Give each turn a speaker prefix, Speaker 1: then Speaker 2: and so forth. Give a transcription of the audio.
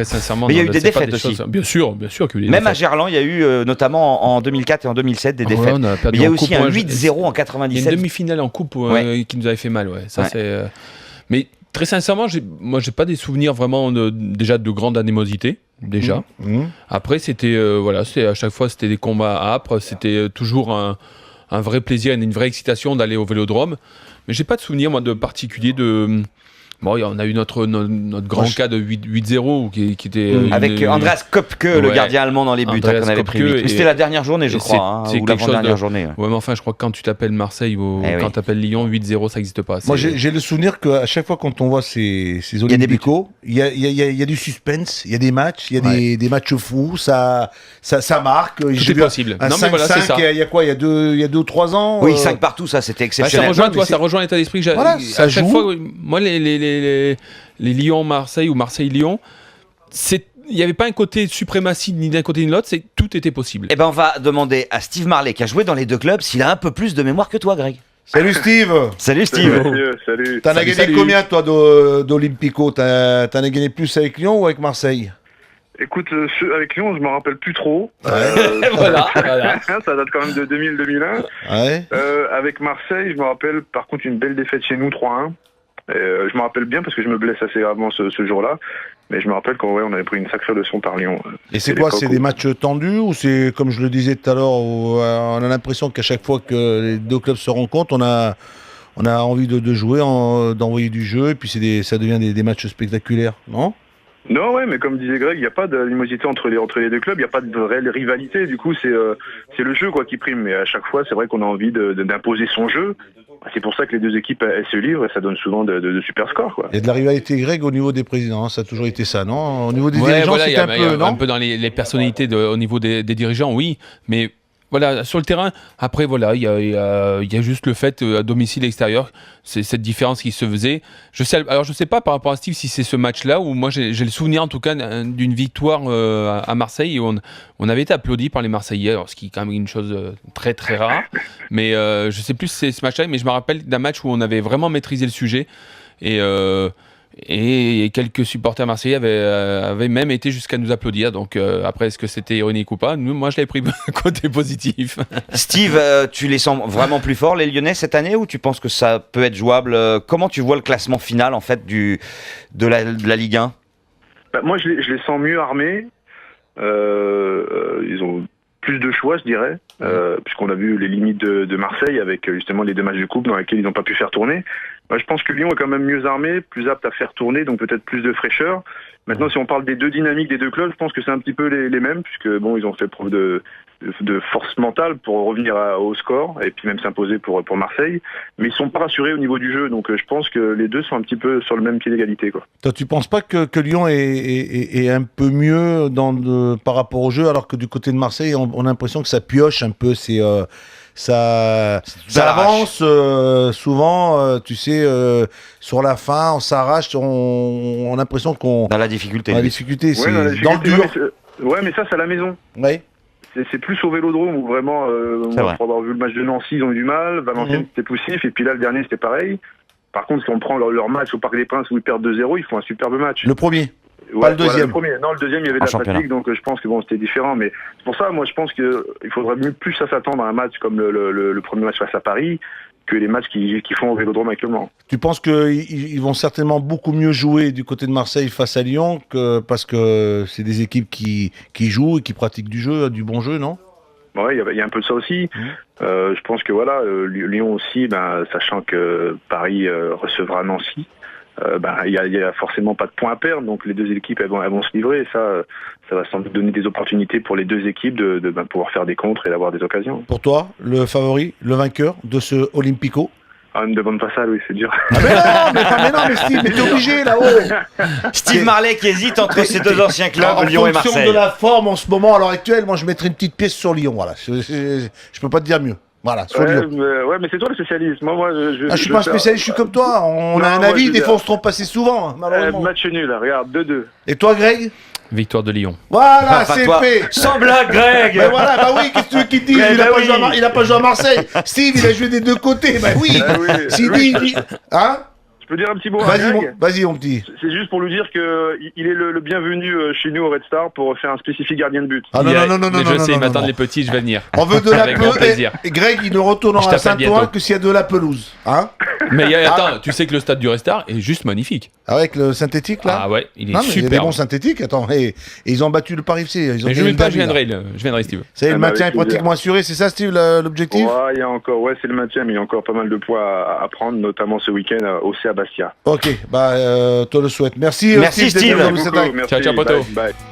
Speaker 1: très sincèrement.
Speaker 2: Mais il y a eu des défaites aussi.
Speaker 1: Bien sûr qu'il y a eu des défaites.
Speaker 2: Même à Gerland, il y a eu notamment en 2004 et en 2007 des défaites.
Speaker 1: Ouais, mais
Speaker 2: il y a aussi un 8-0 en 97.
Speaker 1: Il y a une demi-finale en coupe qui nous avait fait mal. Ouais. Ça, c'est, mais très sincèrement, moi, j'ai pas des souvenirs vraiment déjà de grande animosité. Déjà. Après, c'était à chaque fois, c'était des combats âpres. C'était toujours un vrai plaisir, une vraie excitation d'aller au Vélodrome. Mais j'ai pas de souvenir, moi, de particulier de. Bon, on a eu notre grand cas de 8-0 qui était...
Speaker 2: avec Andreas Köpke, le gardien allemand dans les buts qu'on avait pris. Mais c'était la dernière journée, je crois, ou l'avant-dernière journée.
Speaker 1: Ouais, mais enfin, je crois que quand tu t'appelles Marseille ou quand tu t'appelles Lyon, 8-0, ça n'existe pas.
Speaker 3: Moi, j'ai le souvenir qu'à chaque fois quand on voit ces Olympico, il y a du suspense, il y a des matchs, il y a des matchs fous, ça marque.
Speaker 1: Tout est possible.
Speaker 3: Un 5-5, il y a quoi, il y a 2 ou 3 ans
Speaker 2: Oui, 5 partout, ça, c'était exceptionnel.
Speaker 1: Ça rejoint l'état d'esprit que j'ai.
Speaker 3: Ça
Speaker 1: à chaque
Speaker 3: joue.
Speaker 1: fois, moi, les Lyon-Marseille ou Marseille-Lyon, il n'y avait pas un côté suprématie ni d'un côté ni de l'autre, tout était possible.
Speaker 2: Eh ben, on va demander à Steve Marley, qui a joué dans les deux clubs, s'il a un peu plus de mémoire que toi, Greg.
Speaker 3: Salut Steve.
Speaker 2: Salut Steve.
Speaker 4: Salut.
Speaker 3: T'en as gagné combien, toi, d'Olympico? T'en as gagné plus avec Lyon ou avec Marseille?
Speaker 4: Écoute, avec Lyon, je me rappelle plus trop.
Speaker 1: Voilà.
Speaker 4: Ça date quand même de 2000-2001.
Speaker 3: Ouais.
Speaker 4: Avec Marseille, je me rappelle par contre une belle défaite chez nous, 3-1. Je me rappelle bien parce que je me blesse assez gravement ce jour-là. Mais je me rappelle qu'on avait pris une sacrée leçon par Lyon.
Speaker 3: Et c'est quoi? C'est des matchs tendus ou c'est, comme je le disais tout à l'heure, où on a l'impression qu'à chaque fois que les deux clubs se rencontrent, on a envie de jouer, d'envoyer du jeu, et puis ça devient des matchs spectaculaires, non?
Speaker 4: Non, ouais, mais comme disait Greg, il n'y a pas d'animosité entre les deux clubs, il n'y a pas de réelle rivalité. Du coup, c'est le jeu qui prime. Mais à chaque fois, c'est vrai qu'on a envie d'imposer son jeu. C'est pour ça que les deux équipes elles se livrent et ça donne souvent de super scores, quoi.
Speaker 3: Il y a de la rivalité, Greg, au niveau des présidents, hein, ça a toujours été ça, non? Au niveau des dirigeants, c'est
Speaker 1: un peu dans les personnalités au niveau des dirigeants, oui, mais voilà, sur le terrain, après, voilà, il y a juste le fait, à domicile extérieur, c'est cette différence qui se faisait. Je sais pas par rapport à Steve si c'est ce match-là, où moi j'ai le souvenir en tout cas d'une victoire à Marseille, où on avait été applaudi par les Marseillais, ce qui est quand même une chose très très rare. Mais je sais plus si c'est ce match-là, mais je me rappelle d'un match où on avait vraiment maîtrisé le sujet. Et quelques supporters marseillais avaient même été jusqu'à nous applaudir. Donc après, est-ce que c'était ironique ou pas? Moi, je l'avais pris côté positif.
Speaker 2: Steve, tu les sens vraiment plus forts, les Lyonnais, cette année, ou tu penses que ça peut être jouable? Comment tu vois le classement final, en fait, de la Ligue 1?
Speaker 4: Moi, je les sens mieux armés. Ils ont plus de choix, je dirais, puisqu'on a vu les limites de Marseille avec justement les 2 matchs de coupe dans lesquels ils n'ont pas pu faire tourner. Moi, je pense que Lyon est quand même mieux armé, plus apte à faire tourner, donc peut-être plus de fraîcheur. Maintenant, si on parle des deux dynamiques des deux clubs, je pense que c'est un petit peu les mêmes, puisque bon, ils ont fait preuve de force mentale pour revenir au score et puis même s'imposer pour Marseille, mais ils sont pas rassurés au niveau du jeu, donc je pense que les deux sont un petit peu sur le même pied d'égalité, quoi.
Speaker 3: Toi, tu penses pas que Lyon est un peu mieux par rapport au jeu, alors que du côté de Marseille, on a l'impression que ça pioche un peu, ça avance souvent, tu sais, sur la fin, on s'arrache, on a l'impression qu'on...
Speaker 2: Dans la difficulté.
Speaker 3: Dans la difficulté, c'est
Speaker 4: dans
Speaker 3: le dur.
Speaker 4: Mais ça, c'est à la maison.
Speaker 3: Oui.
Speaker 4: C'est plus au Vélodrome où vraiment, moi, pour avoir vu le match de Nancy, ils ont eu du mal. Valenciennes, c'était poussif. Et puis là, le dernier, c'était pareil. Par contre, si on prend leur match au Parc des Princes où ils perdent 2-0, ils font un superbe match.
Speaker 3: Le premier, pas le deuxième.
Speaker 4: Voilà, le premier. Non, le deuxième, il y avait de la fatigue, donc je pense que bon, c'était différent. Mais c'est pour ça, moi, je pense qu'il faudrait plus s'attendre à un match comme le premier match face à Paris que les matchs qu'ils font au Vélodrome actuellement.
Speaker 3: Tu penses qu'ils vont certainement beaucoup mieux jouer du côté de Marseille face à Lyon, parce que c'est des équipes qui jouent et qui pratiquent du jeu, du bon jeu, non?
Speaker 4: Ouais, il y a un peu de ça aussi. Je pense que voilà, Lyon aussi, sachant que Paris recevra Nancy, il y a forcément pas de points à perdre, donc les deux équipes elles vont se livrer, et ça va sans doute donner des opportunités pour les deux équipes de pouvoir faire des contres et d'avoir des occasions.
Speaker 3: Pour toi, le favori, le vainqueur de ce Olympico?
Speaker 4: Ah, ne me demande pas ça, Louis, c'est dur.
Speaker 3: Ah mais Steve, mais t'es obligé là-haut.
Speaker 2: Steve Marley qui hésite entre ces deux anciens clubs, Lyon et Marseille.
Speaker 3: En fonction de la forme en ce moment, à l'heure actuelle, moi je mettrais une petite pièce sur Lyon, voilà. Je peux pas te dire mieux. Voilà, sur Lyon.
Speaker 4: Mais c'est toi le spécialiste. Moi,
Speaker 3: je suis pas un spécialiste, je suis comme toi. On a un avis, des fois on se trompe assez souvent, malheureusement.
Speaker 4: Match nul, regarde, 2-2.
Speaker 3: Et toi, Greg?
Speaker 1: Victoire de Lyon.
Speaker 3: Voilà, c'est fait.
Speaker 2: Sans blague, Greg.
Speaker 3: Mais voilà, oui, qu'est-ce que tu veux qu'il dise? Il a pas joué à Marseille. Steve, il a joué des deux côtés. Oui.
Speaker 4: Hein?
Speaker 3: Je
Speaker 4: peux dire un petit mot à
Speaker 3: Vas-y,
Speaker 4: Greg
Speaker 3: vas-y, mon petit.
Speaker 4: C'est juste pour lui dire que il est le bienvenu chez nous au Red Star pour faire un spécifique gardien de but.
Speaker 3: Ah non, non, non, non,
Speaker 1: mais
Speaker 3: non,
Speaker 1: je sais, ils
Speaker 3: non,
Speaker 1: m'attendent
Speaker 3: non.
Speaker 1: les petits, je vais venir.
Speaker 3: On veut de la
Speaker 1: Avec grand
Speaker 3: pelouse.
Speaker 1: plaisir.
Speaker 3: Et Greg, il ne retournera
Speaker 1: Je
Speaker 3: à
Speaker 1: t'appelle
Speaker 3: Saint-Ouen
Speaker 1: bientôt.
Speaker 3: que s'il y a de la pelouse. Hein?
Speaker 1: Mais attends, tu sais que le stade du Red Star est juste magnifique.
Speaker 3: Avec le synthétique, là?
Speaker 1: Ah ouais, il est
Speaker 3: Non, mais il y a des
Speaker 1: super.
Speaker 3: bons synthétiques, attends. Et ils ont battu le Paris FC. Ils ont
Speaker 1: Mais je
Speaker 3: gagné
Speaker 1: viens pas,
Speaker 3: le derby, là.
Speaker 1: je viendrai, Steve.
Speaker 3: Ça y est,
Speaker 4: Ah
Speaker 3: le
Speaker 4: bah,
Speaker 3: maintien est
Speaker 4: avec plaisir.
Speaker 3: pratiquement assuré, c'est ça, Steve, l'objectif?
Speaker 4: Ouais, il y a encore, c'est le maintien, mais il y a encore pas mal de poids à prendre, notamment ce week-end au CA Bastia.
Speaker 3: Ok, bah, te le souhaite. Merci,
Speaker 2: Merci,
Speaker 3: d'être
Speaker 2: Steve.
Speaker 3: venu dans
Speaker 4: Merci
Speaker 3: cette
Speaker 4: beaucoup,
Speaker 3: live.
Speaker 4: merci.
Speaker 1: Ciao, ciao, poteau.
Speaker 4: Bye, bye.